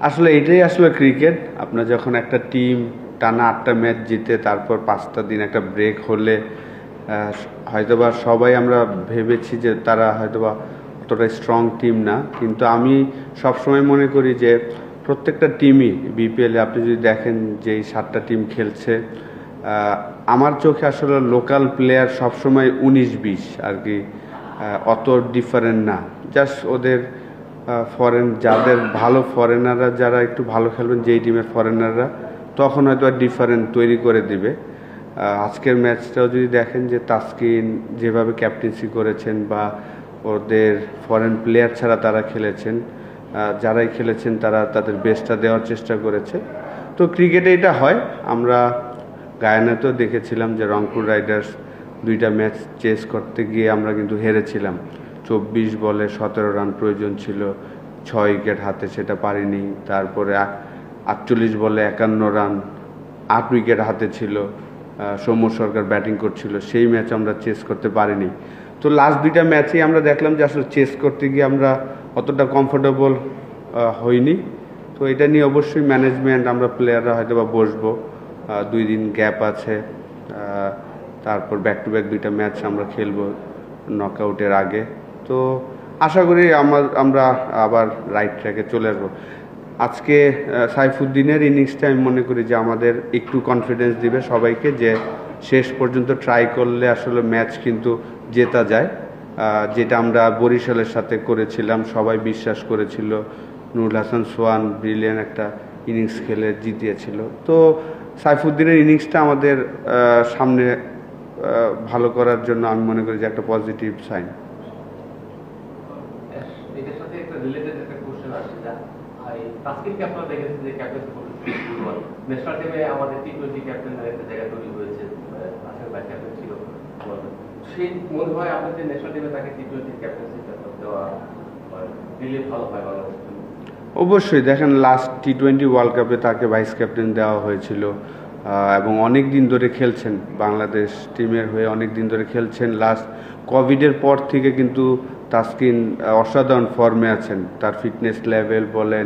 আসলে এটাই আসলে ক্রিকেট। আপনার যখন একটা টিম টানা 8টা ম্যাচ জিতে তারপর 5টা দিন একটা ব্রেক হলে হয়তোবা সবাই আমরা ভেবেছি যে তারা হয়তোবা অতটা স্ট্রং টিম না, কিন্তু আমি সবসময় মনে করি যে প্রত্যেকটা টিমই বিপিএলে আপনি যদি দেখেন যে এই 7টা টিম খেলছে, আমার চোখে আসলে লোকাল প্লেয়ার সবসময় 19-20 আর কি, অত ডিফারেন্ট না। জাস্ট ওদের ফরেন যাদের ভালো ফরেনাররা যারা একটু ভালো খেলবেন যেই টিমের ফরেনাররা, তখন হয়তো আর ডিফারেন্ট তৈরি করে দিবে। আজকের ম্যাচটাও যদি দেখেন যে তাসকিন যেভাবে ক্যাপ্টেন্সি করেছেন বা ওদের ফরেন প্লেয়ার ছাড়া তারা খেলেছেন, যারাই খেলেছেন তারা তাদের বেস্টটা দেওয়ার চেষ্টা করেছে। তো ক্রিকেটে এটা হয়। আমরা গায়ানাতেও দেখেছিলাম যে রংপুর রাইডার্স 2টা ম্যাচ চেস করতে গিয়ে আমরা কিন্তু হেরেছিলাম। 24 বলে 17 রান প্রয়োজন ছিল, 6 উইকেট হাতে, সেটা পারিনি। তারপরে 48 বলে 51 রান, 8 উইকেট হাতে ছিল, সৌম্য সরকার ব্যাটিং করছিল, সেই ম্যাচ আমরা চেস করতে পারিনি। তো লাস্ট 2টা ম্যাচেই আমরা দেখলাম যে আসলে চেস করতে গিয়ে আমরা অতটা কমফোর্টেবল হইনি। তো এটা নিয়ে অবশ্যই ম্যানেজমেন্ট, আমরা প্লেয়াররা হয়তো বা বসবো, 2 দিন গ্যাপ আছে, তারপর ব্যাক টু ব্যাক 2টা ম্যাচ আমরা খেলবো নকআউটের আগে। তো আশা করি আমরা আবার রাইট ট্র্যাকে চলে আসবো। আজকে সাইফুদ্দিনের ইনিংসটা আমি মনে করি যে আমাদের একটু কনফিডেন্স দিবে সবাইকে যে শেষ পর্যন্ত ট্রাই করলে আসলে ম্যাচ কিন্তু জেতা যায়, যেটা আমরা বরিশালের সাথে করেছিলাম, সবাই বিশ্বাস করেছিল। নুরুল হাসান সোহান ব্রিলিয়ান্ট একটা ইনিংস খেলে জিতিয়েছিল। তো সাইফুদ্দিনের ইনিংসটা আমাদের সামনে ভালো করার জন্য আমি মনে করি যে একটা পজিটিভ সাইন। এটার সাথে একটা রিলেটেড একটা কোশ্চেন আসছে, তাসকিনকে আপনারা দেখেছেন যে ক্যাপ্টেন্সি করতেছে ফুটবল ন্যাশনাল টিমে, আমাদের টি20 ক্যাপ্টেনের একটা জায়গা তৈরি হয়েছে, আসলে ভাই ক্যাপ্টেন ছিল। সেই মনে হয় আপনাদের ন্যাশনাল টিমে তাকে টি20 ক্যাপ্টেন্সি দেওয়া দিলে ভালো হয় বাংলাদেশ। অবশ্যই দেখেন লাস্ট টি20 ওয়ার্ল্ড কাপে তাকে ভাইস ক্যাপ্টেন দেওয়া হয়েছিল এবং অনেক দিন ধরে খেলছেন বাংলাদেশ টিমের হয়ে, অনেক দিন ধরে খেলছেন। লাস্ট কোভিডের পর থেকে কিন্তু তাসকিন অসাধারণ ফর্মে আছেন। তার ফিটনেস লেভেল বলেন,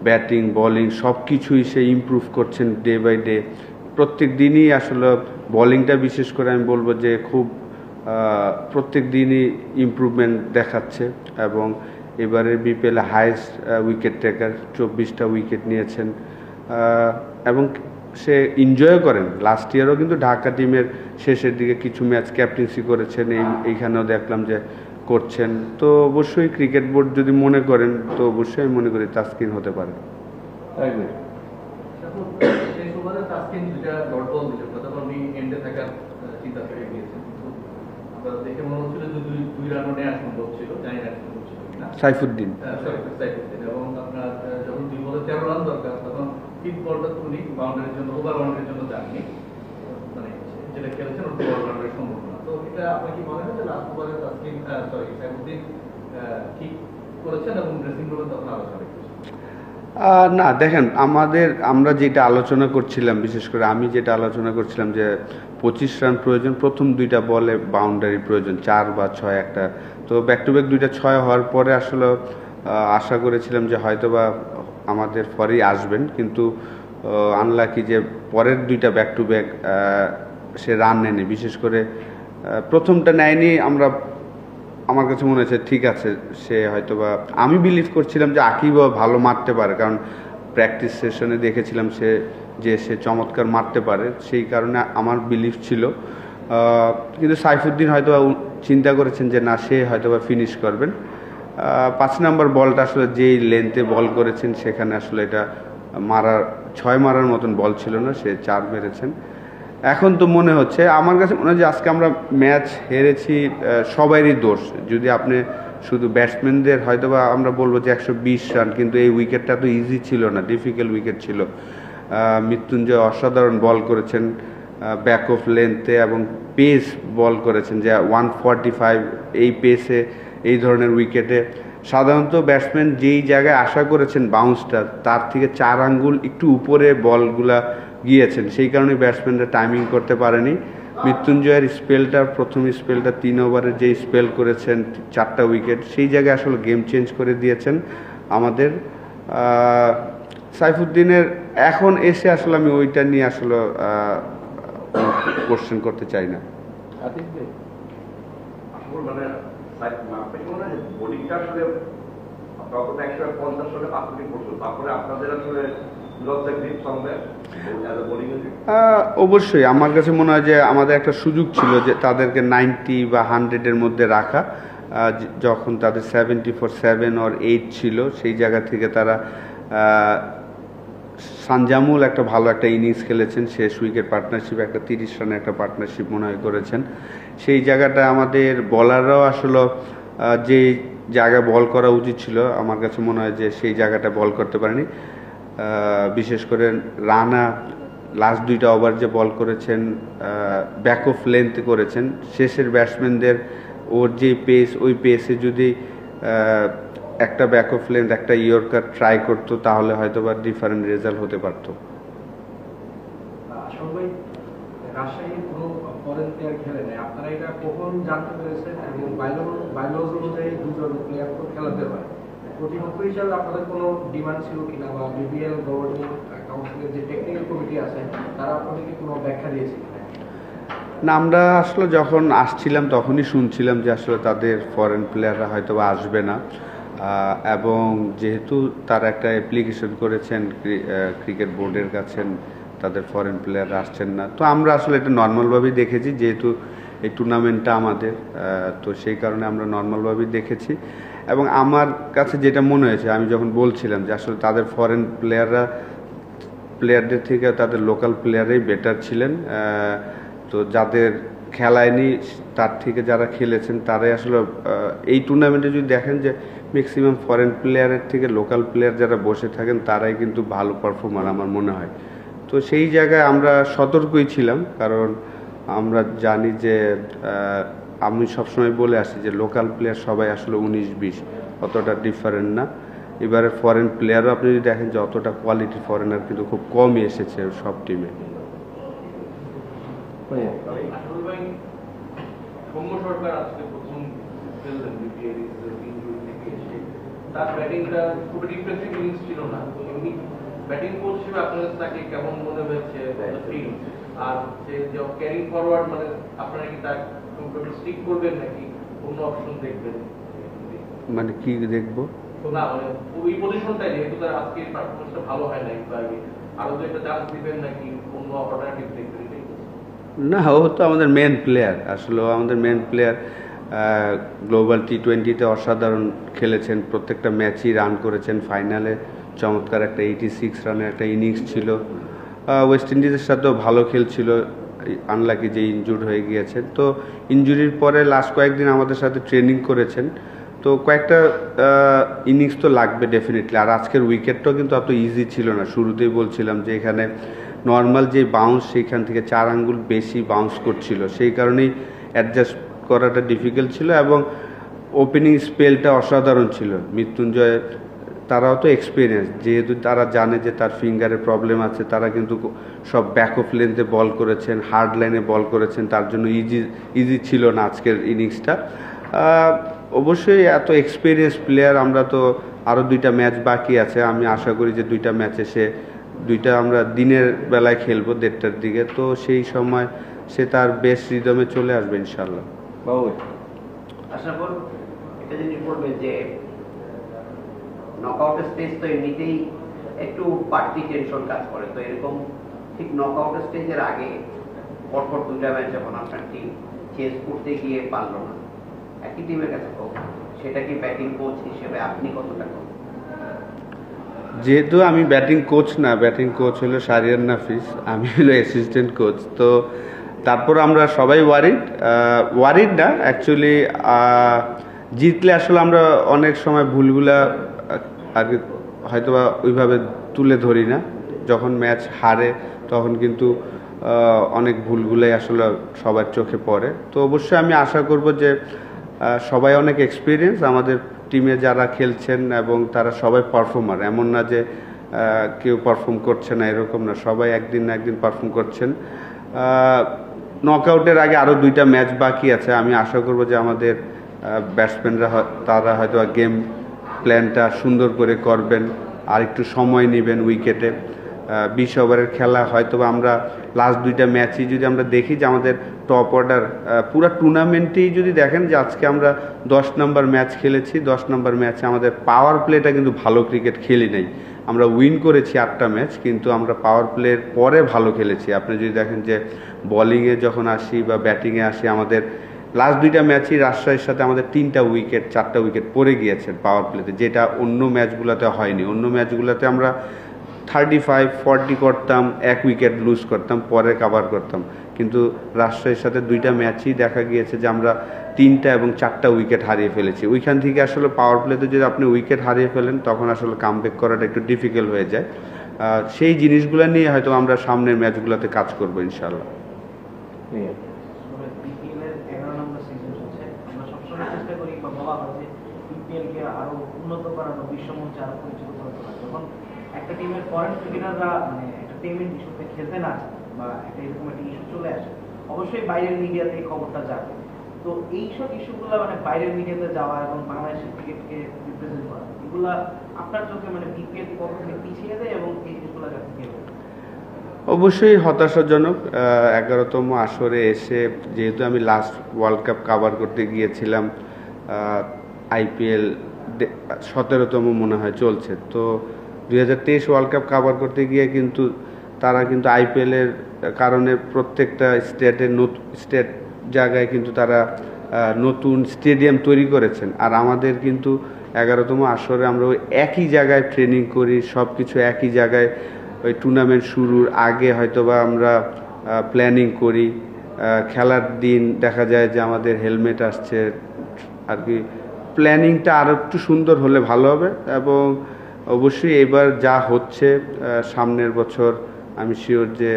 ব্যাটিং বোলিং সব কিছুই সে ইমপ্রুভ করছেন ডে বাই ডে। প্রত্যেক দিনই আসলে বোলিংটা বিশেষ করে আমি বলবো যে খুব প্রত্যেক দিনই ইমপ্রুভমেন্ট দেখাচ্ছে এবং এবারের বিপিএলে হাইয়েস্ট উইকেট টেকার, 24টা উইকেট নিয়েছেন এবং সে এনজয় করেন। লাস্ট ইয়ারও কিন্তু ঢাকা টিমের শেষের দিকে কিছু ম্যাচ ক্যাপ্টেন্সি করেছেন, এইখানেও দেখলাম যে করছেন। তো অবশ্যই ক্রিকেট বোর্ড যদি মনে করেন তো অবশ্যই আমি মনে করি তাসকিন হতে পারে। সাইফুদ্দিন এবং আপনার যখন 2 বলে 13 রান দরকার তখন ঠিক বলটা উনি বাউন্ডারির জন্য ওভার বাউন্ডারির জন্য যাননি, মানে যেটা খেলেছেন ওটা ওভার বাউন্ডারির সম্ভাবনা। তো এটা আপনি কি মনে হয় যে লাস্ট ওভারে তাসকিন সাইফুদ্দিন ঠিক করেছেন এবং ড্রেসিং রুমে তখন আলোচনা না দেখেন আমরা যেটা আলোচনা করছিলাম, বিশেষ করে আমি যেটা আলোচনা করছিলাম যে 25 রান প্রয়োজন, প্রথম 2টা বলে বাউন্ডারি প্রয়োজন, 4 বা 6 একটা। তো ব্যাক টু ব্যাক 2টা 6 হওয়ার পরে আসলে আশা করেছিলাম যে হয়তোবা আমাদের পরেই আসবেন, কিন্তু আনলাকি যে পরের 2টা back to back say run নেয়নি, বিশেষ করে প্রথমটা নেয়নি। আমার কাছে মনে হচ্ছে ঠিক আছে, সে হয়তোবা আমি বিলিভ করছিলাম যে আকিবও ভালো মারতে পারে, কারণ প্র্যাকটিস সেশনে দেখেছিলাম সে চমৎকার মারতে পারে, সেই কারণে আমার বিলিভ ছিল। কিন্তু সাইফুদ্দিন হয়তো চিন্তা করেছেন যে না, সে হয়তোবা ফিনিশ করবেন। 5 নম্বর বলটা আসলে যেই লেন্থে বল করেছেন সেখানে আসলে এটা 6 মারার মতন বল ছিল না, সে 4 মেরেছেন। এখন তো মনে হচ্ছে, আমার কাছে মনে হয় যে আজকে আমরা ম্যাচ হেরেছি সবারই দোষ। যদি আপনি শুধু ব্যাটসম্যানদের হয়তোবা আমরা বলবো যে 120 রান, কিন্তু এই উইকেটটা তো ইজি ছিল না, ডিফিকাল্ট উইকেট ছিল। মৃত্যুঞ্জয় অসাধারণ বল করেছেন ব্যাক অফ লেন্থে এবং পেস বল করেছেন, যে 145 এই পেসে এই ধরনের উইকেটে সাধারণত ব্যাটসম্যান যেই জায়গায় আশা করেছেন বাউন্সটা, তার থেকে 4 আঙ্গুল একটু উপরে বলগুলা গিয়েছেন, সেই কারণে ব্যাটসম্যানরা টাইমিং করতে পারেনি। মৃত্যুঞ্জয়ের স্পেলটা প্রথম স্পেলটা 3 ওভারে যে স্পেল করেছেন 4টা উইকেট, সেই জায়গায় আসলে গেম চেঞ্জ করে দিয়েছেন আমাদের। সাইফুদ্দিনের এখন এসে আসলে আমি ওইটা নিয়ে আসলে কোশ্চেন করতে চাই না। মানে বোলিংটা আসলে তখন 150 সালে 65 বছর, তারপরে আপনাদের আসলে অবশ্যই আমার কাছে মনে হয় যে আমাদের একটা সুযোগ ছিল যে তাদেরকে 90 বা 100-এর মধ্যে রাখা। যখন তাদের 74, 7 or 8 ছিল, সেই জায়গা থেকে তারা সানজামুল একটা ভালো একটা ইনিংস খেলেছেন, শেষ উইকেট পার্টনারশিপ একটা 30 রানের একটা পার্টনারশিপ মনে হয় করেছেন। সেই জায়গাটা আমাদের বলাররাও আসলে যে জায়গায় বল করা উচিত ছিল, আমার কাছে মনে হয় যে সেই জায়গাটা বল করতে পারেনি। বিশেষ করে রানা লাস্ট 2টা ওভার যে বল করেছেন ব্যাক অফ লেন্থ করেছেন, শেষের ব্যাটসম্যানদের ওর যে পেস, ওই পেসে যদি একটা ব্যাক অফ লেন্থ একটা ইয়র্কার ট্রাই করতো তাহলে হয়তো বা ডিফারেন্ট রেজাল্ট হতে পারতো। রাজশাহীর কোনো ফরেন প্লেয়ার খেলে নেই, আপনারা এটা কখন জানতে পেরেছেন? এবং বাইলজ অনুযায়ী 2 জন প্লেয়ার তো খেলাতে হয়, প্রতিপক্ষ হিসাবে আপনাদের কোনো ডিমান্ড ছিল কিনা, বা বিপিএল গভর্নিং কাউন্সিলের যে টেকনিক্যাল কমিটি আছে তারা আপনাদেরকে কোনো ব্যাখ্যা দিয়েছে কিনা? না, আমরা আসলে যখন আসছিলাম তখনই শুনছিলাম যে আসলে তাদের ফরেন প্লেয়াররা হয়তো বা আসবে না, এবং যেহেতু তারা একটা অ্যাপ্লিকেশন করেছেন ক্রিকেট বোর্ডের কাছে, তাদের ফরেন প্লেয়াররা আসছেন না। তো আমরা আসলে এটা নর্মালভাবেই দেখেছি, যেহেতু এই টুর্নামেন্টটা আমাদের, তো সেই কারণে আমরা নর্মালভাবেই দেখেছি। এবং আমার কাছে যেটা মনে হয়েছে, আমি যখন বলছিলাম যে আসলে তাদের ফরেন প্লেয়ারদের থেকে তাদের লোকাল প্লেয়ারই বেটার ছিলেন, তো যাদের খেলায়নি তার থেকে যারা খেলেছেন তারাই আসলে এই টুর্নামেন্টে যদি দেখেন যে ম্যাক্সিমাম ফরেন প্লেয়ারের থেকে লোকাল প্লেয়ার যারা বসে থাকেন তারাই কিন্তু ভালো পারফর্মার আমার মনে হয়। তো সেই জায়গায় আমরা সতর্কই ছিলাম, কারণ আমরা জানি যে আমি সবসময় বলে আসি যে লোকাল প্লেয়ার সবাই আসলে 19-20 অতটা ডিফারেন্ট না। এবারে ফরেন প্লেয়ারও আপনি যদি দেখেন যে অতটা কোয়ালিটি ফরেনার কিন্তু খুব কমই এসেছে সব টিমে। সৌম্য সরকার আজকে প্রথম খেললেন বিপিএল ইনজুরি থেকে এসে, তার ব্যাটিংটা খুব ডিফেন্সিভ ইনিংস ছিল না, এমনি ব্যাটিং কোচ হিসেবে আপনাদের তাকে কেমন মনে হয়েছে? আর সে যে ক্যারিং ফরওয়ার্ড, মানে আপনারা কি তার স্টিক করবেন নাকি অন্য অপশন দেখবেন? মানে কি দেখবো না, মানে ওই পজিশনটাই, যেহেতু তার আজকে পারফরমেন্সটা ভালো হয় না, একটু আগে আরো তো একটা চান্স দিবেন নাকি অন্য অল্টারনেটিভ দেখবেন? না, ও তো আমাদের মেন প্লেয়ার, আসলে আমাদের মেন প্লেয়ার। গ্লোবাল T20-তে অসাধারণ খেলেছেন, প্রত্যেকটা ম্যাচই রান করেছেন, ফাইনালে চমৎকার একটা 86 রানের একটা ইনিংস ছিল। ওয়েস্ট ইন্ডিজের সাথেও ভালো খেলছিল, আনলাকি যে ইনজুর্ড হয়ে গিয়েছেন। তো ইনজুরির পরে লাস্ট কয়েকদিন আমাদের সাথে ট্রেনিং করেছেন, তো কয়েকটা ইনিংস তো লাগবে ডেফিনেটলি। আর আজকের উইকেটটাও কিন্তু অত ইজি ছিল না, শুরুতেই বলছিলাম যে এখানে নর্মাল যে বাউন্স সেইখান থেকে 4 আঙ্গুল বেশি বাউন্স করছিল, সেই কারণেই অ্যাডজাস্ট করাটা ডিফিকাল্ট ছিল। এবং ওপেনিং স্পেলটা অসাধারণ ছিল মৃত্যুঞ্জয়, তারাও তো এক্সপিরিয়েন্স, যেহেতু তারা জানে যে তার ফিঙ্গারের প্রবলেম আছে, তারা কিন্তু সব ব্যাক অফ লেন্থে বল করেছেন, হার্ড লাইনে বল করেছেন, তার জন্য ইজি ছিল না আজকের ইনিংসটা। অবশ্যই এত এক্সপিরিয়েন্স প্লেয়ার, আমরা তো আরও 2টা ম্যাচ বাকি আছে, আমি আশা করি যে 2টা ম্যাচে সে 2টা আমরা দিনের বেলায় খেলবো 1:30টার দিকে, তো সেই সময় সে তার বেস্ট রিদমে চলে আসবে ইনশাল্লাহ। আশা করি এটা যদি বলবেন যে নকআউট স্টেজ তো এমনিতেই একটু বাড়তি টেনশন কাজ করে, তো এরকম ঠিক নকআউট স্টেজের আগে পরপর 2টা ম্যাচ যখন আপনার টিম চেস করতে গিয়ে পারল না, একই টিমের কাছে হোক, সেটা কি ব্যাটিং কোচ হিসেবে আপনি কতটা করেন? যেহেতু আমি ব্যাটিং কোচ না, ব্যাটিং কোচ হলো শাহরিয়ার নাফিস, আমি হলো অ্যাসিস্ট্যান্ট কোচ, তো তারপর আমরা সবাই ওয়ারিড না অ্যাকচুয়ালি। জিতলে আসলে আমরা অনেক সময় ভুলগুলা আর হয়তো বা ওইভাবে তুলে ধরি না, যখন ম্যাচ হারে তখন কিন্তু অনেক ভুলগুলাই আসলে সবার চোখে পড়ে। তো অবশ্যই আমি আশা করব যে সবাই অনেক এক্সপিরিয়েন্স আমাদের টিমে যারা খেলছেন, এবং তারা সবাই পারফর্মার, এমন না যে কেউ পারফর্ম করছে না, এরকম না, সবাই একদিন না একদিন পারফর্ম করছেন। নকআউটের আগে আরও 2টা ম্যাচ বাকি আছে। আমি আশা করব যে আমাদের ব্যাটসম্যানরা তারা হয়তো গেম প্ল্যানটা সুন্দর করে করবেন, আর একটু সময় নেবেন উইকেটে। 20 ওভারের খেলা হয়তো আমরা লাস্ট 2টা ম্যাচই যদি আমরা দেখি যে আমাদের টপ অর্ডার পুরো টুর্নামেন্টেই যদি দেখেন যে আজকে আমরা 10 নম্বর ম্যাচ খেলেছি, 10 নম্বর ম্যাচে আমাদের পাওয়ার প্লেটা কিন্তু ভালো ক্রিকেট খেলি নাই। আমরা উইন করেছি 8টা ম্যাচ, কিন্তু আমরা পাওয়ার প্লের পরে ভালো খেলেছি। আপনি যদি দেখেন যে বোলিংয়ে যখন আসি বা ব্যাটিংয়ে আসি, আমাদের লাস্ট 2টা ম্যাচই রাজশাহীর সাথে আমাদের 3টা উইকেট 4টা উইকেট পড়ে গিয়েছে পাওয়ার প্লেতে, যেটা অন্য ম্যাচগুলোতে হয়নি। অন্য ম্যাচগুলোতে আমরা 35-40 করতাম, 1 উইকেট লুজ করতাম, পরে কাভার করতাম। কিন্তু রাজশাহীর সাথে 2টা ম্যাচই দেখা গিয়েছে যে আমরা 3টা এবং 4টা উইকেট হারিয়ে ফেলেছি। ওইখান থেকে আসলে পাওয়ার প্লেতে যদি আপনি উইকেট হারিয়ে ফেলেন, তখন আসলে কামব্যাক করাটা একটু ডিফিকাল্ট হয়ে যায়। সেই জিনিসগুলো নিয়ে হয়তো আমরা সামনের ম্যাচগুলোতে কাজ করবো ইনশাআল্লাহ। বিপিএলের 11 নম্বর সিজন হচ্ছে, আমরা সবসময় চেষ্টা করি বা বলা হয় যে বিপিএলকে আরো উন্নত করানো, বিশ্বমঞ্চে আরো পরিচিত করানো। যখন একটা টিমের ফরেন ক্রিকেটাররা মানে একটা পেমেন্ট ইস্যুতে খেলতে না চায় বা একটা এরকম একটা ইস্যু চলে আসে, অবশ্যই বাইরের মিডিয়াতে এই খবরটা যাবে। তো এইসব ইস্যুগুলো মানে বাইরের মিডিয়াতে যাওয়া এবং বাংলাদেশের ক্রিকেটকে রিপ্রেজেন্ট করা, এগুলা আপনার চোখে মানে বিপিএল কতখানি পিছিয়ে দেয় এবং এই জিনিসগুলো কাছে কি হবে? অবশ্যই হতাশাজনক। 11তম আসরে এসে, যেহেতু আমি লাস্ট ওয়ার্ল্ড কাপ কাভার করতে গিয়েছিলাম, আইপিএল 17তম মনে হয় চলছে, তো 2023 ওয়ার্ল্ড কাপ কাভার করতে গিয়ে কিন্তু তারা কিন্তু আইপিএলের কারণে প্রত্যেকটা স্টেট জায়গায় কিন্তু তারা নতুন স্টেডিয়াম তৈরি করেছেন। আর আমাদের কিন্তু 11তম আসরে আমরা ওই একই জায়গায় ট্রেনিং করি, সব কিছু একই জায়গায়। ওই টুর্নামেন্ট শুরুর আগে হয়তোবা আমরা প্ল্যানিং করি, খেলার দিন দেখা যায় যে আমাদের হেলমেট আসছে আর কি। প্ল্যানিংটা আরও একটু সুন্দর হলে ভালো হবে, এবং অবশ্যই এবার যা হচ্ছে সামনের বছর আমি শিওর যে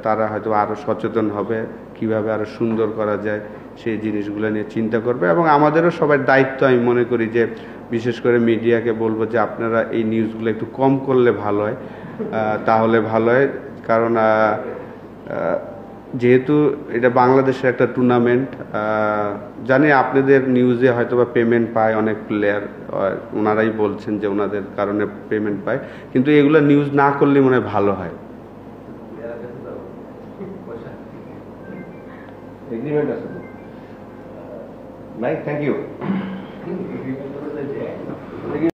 তারা হয়তো আরও সচেতন হবে, কিভাবে আরও সুন্দর করা যায় সেই জিনিসগুলো নিয়ে চিন্তা করবে। এবং আমাদেরও সবার দায়িত্ব, আমি মনে করি যে বিশেষ করে মিডিয়াকে বলবো যে আপনারা এই নিউজগুলো একটু কম করলে ভালো হয়, তাহলে ভালো হয়। কারণ যেহেতু এটা বাংলাদেশের একটা টুর্নামেন্ট, জানি আপনাদের নিউজে হয়তো বা পেমেন্ট পায় অনেক প্লেয়ার, ওনারাই বলছেন যে ওনাদের কারণে পেমেন্ট পায়, কিন্তু এগুলো নিউজ না করলে মনে হয় ভালো হয়। এগ্রিমেন্ট আছে নাই? Thank you.